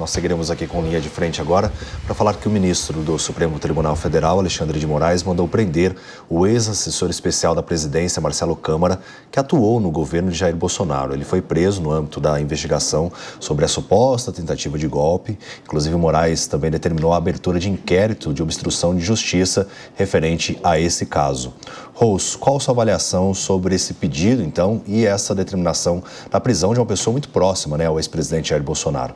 Nós seguiremos aqui com linha de frente agora para falar que o ministro do Supremo Tribunal Federal, Alexandre de Moraes, mandou prender o ex-assessor especial da presidência, Marcelo Câmara, que atuou no governo de Jair Bolsonaro. Ele foi preso no âmbito da investigação sobre a suposta tentativa de golpe. Inclusive, Moraes também determinou a abertura de inquérito de obstrução de justiça referente a esse caso. Rose, qual a sua avaliação sobre esse pedido, então, e essa determinação da prisão de uma pessoa muito próxima, ao ex-presidente Jair Bolsonaro?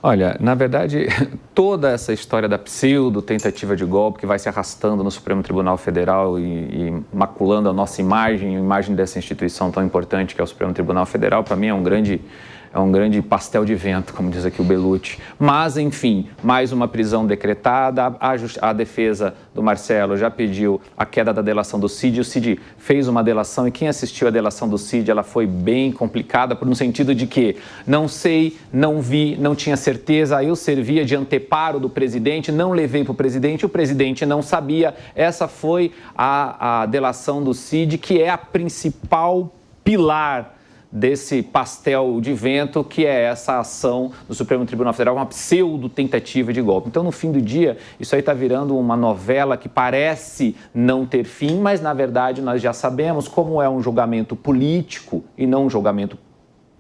Olha, na verdade, toda essa história da pseudo-tentativa de golpe que vai se arrastando no Supremo Tribunal Federal e maculando a nossa imagem, a imagem dessa instituição tão importante que é o Supremo Tribunal Federal, para mim é um grande pastel de vento, como diz aqui o Bellucci. Mas, enfim, mais uma prisão decretada. A defesa do Marcelo já pediu a queda da delação do Cid. O Cid fez uma delação e quem assistiu à delação do Cid, ela foi bem complicada, no sentido de que não sei, não vi, não tinha certeza. Eu servia de anteparo do presidente, não levei para o presidente não sabia. Essa foi a delação do Cid, que é a principal pilar desse pastel de vento, que é essa ação do Supremo Tribunal Federal, uma pseudo-tentativa de golpe. Então, no fim do dia, isso aí está virando uma novela que parece não ter fim, mas, na verdade, nós já sabemos como é um julgamento político e não um julgamento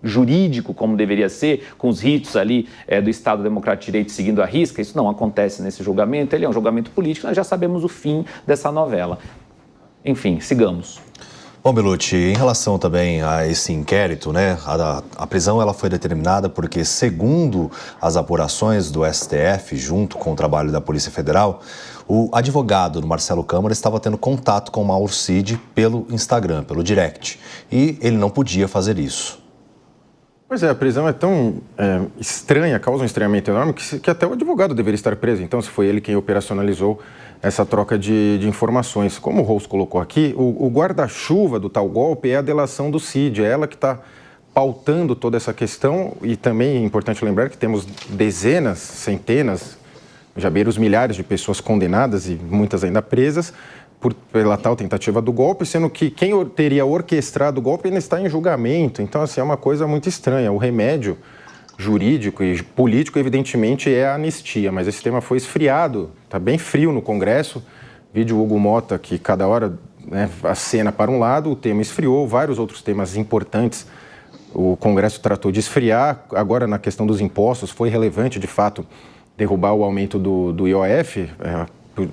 jurídico, como deveria ser, com os ritos ali do Estado Democrático de Direito seguindo a risca. Isso não acontece nesse julgamento, ele é um julgamento político, nós já sabemos o fim dessa novela. Enfim, sigamos. Bom, Bellucci, em relação também a esse inquérito, a prisão ela foi determinada porque, segundo as apurações do STF, junto com o trabalho da Polícia Federal, o advogado do Marcelo Câmara estava tendo contato com o Mauro Cid pelo Instagram, pelo direct, e ele não podia fazer isso. Pois é, a prisão é tão estranha, causa um estranhamento enorme, que até o advogado deveria estar preso. Então, se foi ele quem operacionalizou essa troca de informações. Como o Rose colocou aqui, o guarda-chuva do tal golpe é a delação do Cid, é ela que está pautando toda essa questão. E também é importante lembrar que temos dezenas, centenas, já beiros milhares de pessoas condenadas e muitas ainda presas pela tal tentativa do golpe, sendo que quem teria orquestrado o golpe ainda está em julgamento. Então, assim, é uma coisa muito estranha. O remédio jurídico e político, evidentemente, é a anistia, mas esse tema foi esfriado, está bem frio no Congresso. Vídeo Hugo Mota, que cada hora acena para um lado, o tema esfriou, vários outros temas importantes o Congresso tratou de esfriar. Agora, na questão dos impostos, foi relevante, de fato, derrubar o aumento do IOF,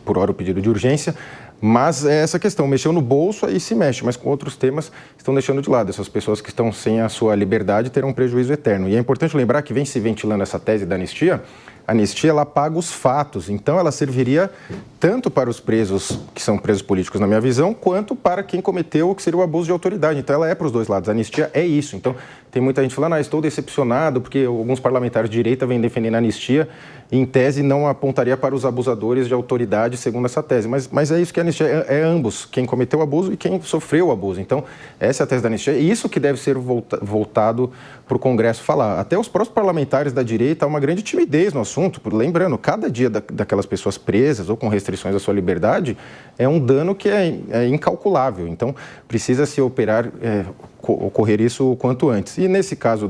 por hora o pedido de urgência. Mas é essa questão, mexeu no bolso, aí se mexe, mas com outros temas estão deixando de lado. Essas pessoas que estão sem a sua liberdade terão um prejuízo eterno. E é importante lembrar que vem se ventilando essa tese da anistia. A anistia, ela apaga os fatos, então ela serviria tanto para os presos, que são presos políticos na minha visão, quanto para quem cometeu o que seria o abuso de autoridade. Então ela é para os dois lados, a anistia é isso. Então tem muita gente falando, estou decepcionado porque alguns parlamentares de direita vêm defendendo a anistia e em tese não apontaria para os abusadores de autoridade, segundo essa tese. Mas é isso que a anistia é ambos, quem cometeu o abuso e quem sofreu o abuso. Então essa é a tese da anistia e isso que deve ser voltado para o Congresso falar. Até os próprios parlamentares da direita há uma grande timidez no assunto. Lembrando, cada dia daquelas pessoas presas ou com restrições à sua liberdade é um dano que é incalculável. Então, precisa se ocorrer isso o quanto antes. E nesse caso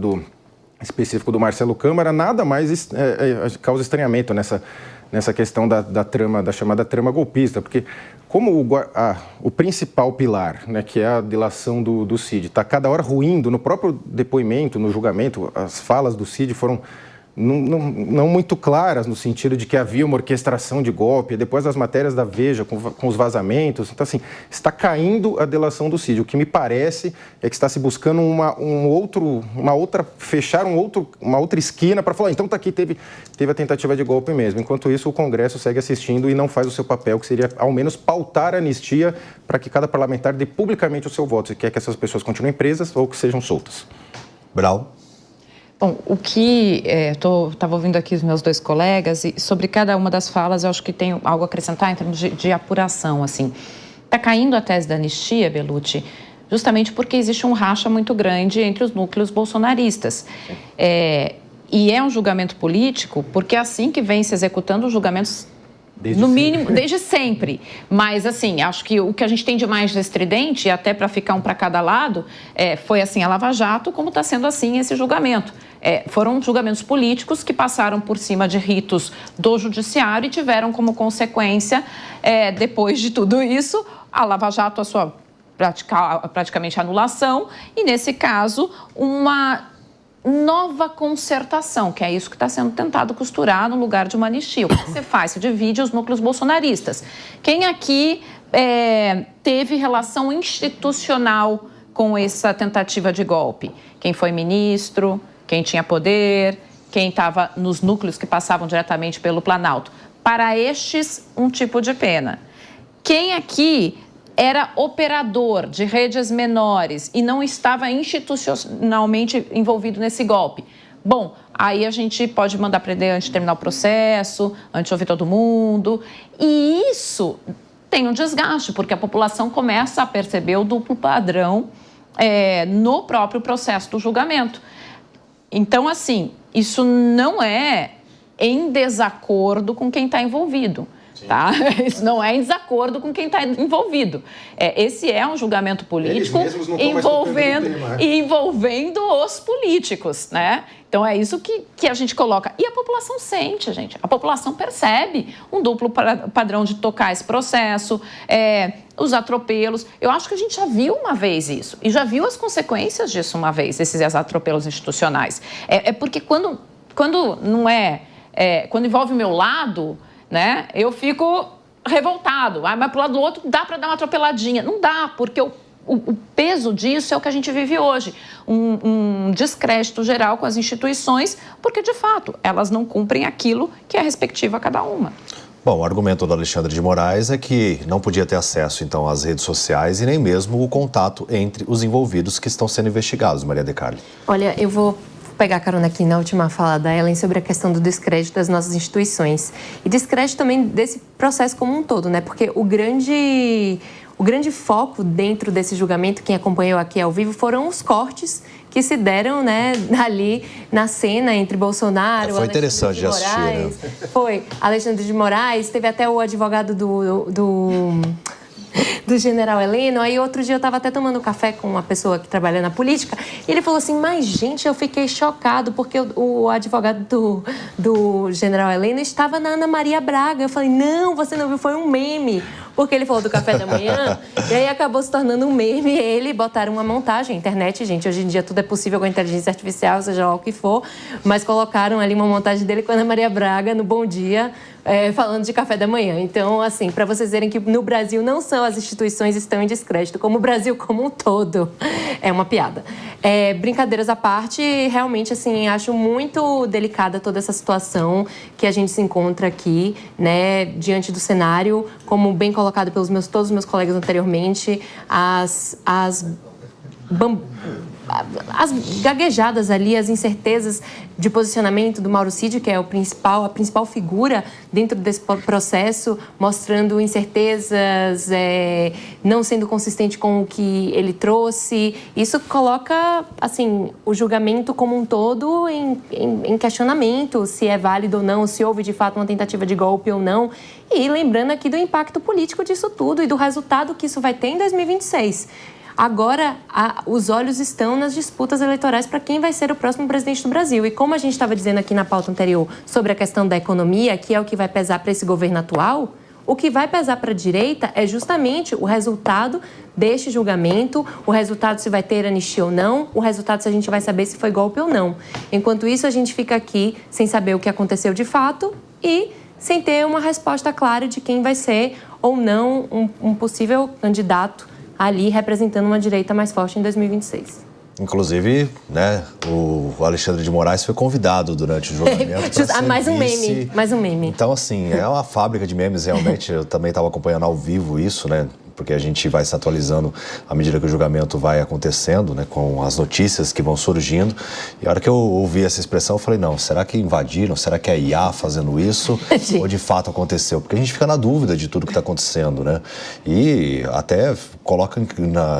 específico do Marcelo Câmara, nada mais causa estranhamento nessa questão da chamada trama golpista, porque como o principal pilar, que é a delação do Cid, está cada hora ruindo, no próprio depoimento, no julgamento, as falas do Cid foram não muito claras, no sentido de que havia uma orquestração de golpe, depois das matérias da Veja com os vazamentos. Então, assim, está caindo a delação do Cid. O que me parece é que está se buscando uma outra esquina para falar, então tá aqui, teve a tentativa de golpe mesmo. Enquanto isso, o Congresso segue assistindo e não faz o seu papel, que seria, ao menos, pautar a anistia para que cada parlamentar dê publicamente o seu voto, se quer que essas pessoas continuem presas ou que sejam soltas. Brau? Bom, o que estava ouvindo aqui os meus dois colegas e sobre cada uma das falas eu acho que tenho algo a acrescentar em termos de apuração, assim. Está caindo a tese da anistia, Bellucci, justamente porque existe um racha muito grande entre os núcleos bolsonaristas. E é um julgamento político porque é assim que vem se executando os julgamentos No mínimo, desde sempre. Mas, assim, acho que o que a gente tem de mais estridente, e até para ficar um para cada lado, foi assim a Lava Jato, como está sendo assim esse julgamento. Foram julgamentos políticos que passaram por cima de ritos do judiciário e tiveram como consequência, depois de tudo isso, a Lava Jato, a sua praticamente anulação, e, nesse caso, uma nova concertação, que é isso que está sendo tentado costurar no lugar de uma anistia. O que você faz? Você divide os núcleos bolsonaristas. Quem aqui teve relação institucional com essa tentativa de golpe? Quem foi ministro, quem tinha poder, quem estava nos núcleos que passavam diretamente pelo Planalto. Para estes, um tipo de pena. Quem aqui era operador de redes menores e não estava institucionalmente envolvido nesse golpe? Bom, aí a gente pode mandar prender antes de terminar o processo, antes de ouvir todo mundo. E isso tem um desgaste, porque a população começa a perceber o duplo padrão no próprio processo do julgamento. Então, assim, isso não é em desacordo com quem está envolvido. Tá? Isso não é em desacordo com quem está envolvido. Esse é um julgamento político envolvendo os políticos, né? Então, é isso que a gente coloca. E a população sente, gente. A população percebe um duplo padrão de tocar esse processo, os atropelos. Eu acho que a gente já viu uma vez isso. E já viu as consequências disso uma vez, esses atropelos institucionais. Porque quando não quando envolve o meu lado, né, eu fico revoltado. Mas pro lado do outro dá para dar uma atropeladinha. Não dá, porque o peso disso é o que a gente vive hoje. Um descrédito geral com as instituições, porque, de fato, elas não cumprem aquilo que é respectivo a cada uma. Bom, o argumento do Alexandre de Moraes é que não podia ter acesso, então, às redes sociais e nem mesmo o contato entre os envolvidos que estão sendo investigados, Maria de Carli. Olha, eu vou pegar carona aqui na última fala da Ellen sobre a questão do descrédito das nossas instituições. E descrédito também desse processo como um todo, né? Porque o grande foco dentro desse julgamento, quem acompanhou aqui ao vivo, foram os cortes que se deram, né, ali na cena entre Bolsonaro... Foi interessante de assistir, né? Foi. Alexandre de Moraes, teve até o advogado do general Heleno. Aí outro dia eu estava até tomando café com uma pessoa que trabalha na política e ele falou assim, mas gente, eu fiquei chocado porque o advogado do general Heleno estava na Ana Maria Braga. Eu falei, não, você não viu, foi um meme. Porque ele falou do café da manhã e aí acabou se tornando um meme. Ele botaram uma montagem, internet, gente, hoje em dia tudo é possível com a inteligência artificial, seja lá o que for, mas colocaram ali uma montagem dele com a Ana Maria Braga no Bom Dia, falando de café da manhã. Então, assim, para vocês verem que no Brasil não só as instituições estão em descrédito, como o Brasil como um todo. É uma piada. Brincadeiras à parte, realmente, assim, acho muito delicada toda essa situação que a gente se encontra aqui, né, diante do cenário, como bem colocado pelos todos os meus colegas anteriormente, as gaguejadas ali, as incertezas de posicionamento do Mauro Cid, que é a principal figura dentro desse processo, mostrando incertezas, não sendo consistente com o que ele trouxe. Isso coloca, assim, o julgamento como um todo em questionamento, se é válido ou não, se houve de fato uma tentativa de golpe ou não. E lembrando aqui do impacto político disso tudo e do resultado que isso vai ter em 2026. Agora, os olhos estão nas disputas eleitorais para quem vai ser o próximo presidente do Brasil. E como a gente estava dizendo aqui na pauta anterior sobre a questão da economia, que é o que vai pesar para esse governo atual, o que vai pesar para a direita é justamente o resultado deste julgamento, o resultado se vai ter anistia ou não, o resultado se a gente vai saber se foi golpe ou não. Enquanto isso, a gente fica aqui sem saber o que aconteceu de fato e sem ter uma resposta clara de quem vai ser ou não um possível candidato ali representando uma direita mais forte em 2026. Inclusive, né, o Alexandre de Moraes foi convidado durante o julgamento. Mais um meme. Então, assim, é uma fábrica de memes, realmente. Eu também estava acompanhando ao vivo isso, né? Porque a gente vai se atualizando à medida que o julgamento vai acontecendo, né, com as notícias que vão surgindo. E a hora que eu ouvi essa expressão, eu falei, não, será que invadiram? Será que é a IA fazendo isso? Ou de fato aconteceu? Porque a gente fica na dúvida de tudo que está acontecendo, né? E até coloca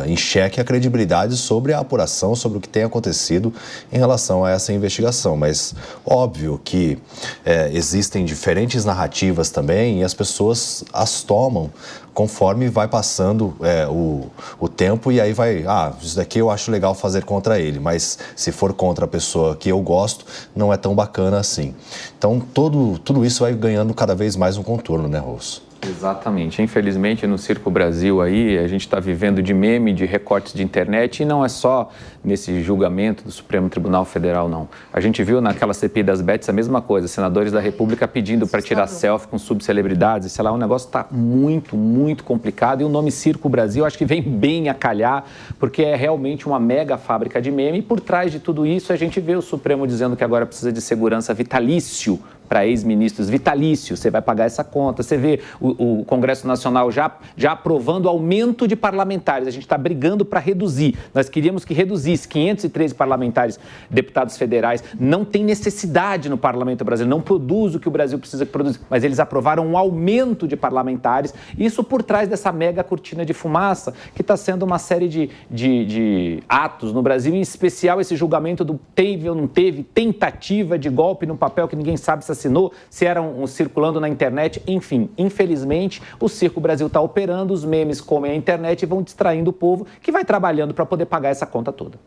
em xeque a credibilidade sobre a apuração, sobre o que tem acontecido em relação a essa investigação. Mas óbvio que existem diferentes narrativas também e as pessoas as tomam conforme vai passando o tempo e aí isso daqui eu acho legal fazer contra ele, mas se for contra a pessoa que eu gosto, não é tão bacana assim. Então, tudo isso vai ganhando cada vez mais um contorno, né, Rose? Exatamente. Infelizmente, no Circo Brasil aí, a gente está vivendo de meme, de recortes de internet, e não é só nesse julgamento do Supremo Tribunal Federal, não. A gente viu naquela CPI das Bets a mesma coisa, senadores da República pedindo para tirar selfie com subcelebridades, sei lá, o negócio está muito, muito complicado, e o nome Circo Brasil acho que vem bem a calhar, porque é realmente uma mega fábrica de meme, e por trás de tudo isso a gente vê o Supremo dizendo que agora precisa de segurança vitalício para ex-ministros, vitalício, você vai pagar essa conta. Você vê o Congresso Nacional já aprovando aumento de parlamentares, a gente está brigando para reduzir. Nós queríamos que reduzisse 513 parlamentares, deputados federais, não tem necessidade no parlamento brasileiro, não produz o que o Brasil precisa que produza, mas eles aprovaram um aumento de parlamentares, isso por trás dessa mega cortina de fumaça, que está sendo uma série de atos no Brasil, em especial esse julgamento do teve ou não teve, tentativa de golpe no papel que ninguém sabe se assinou, se eram circulando na internet, enfim, infelizmente, o Circo Brasil está operando, os memes comem a internet e vão distraindo o povo que vai trabalhando para poder pagar essa conta toda.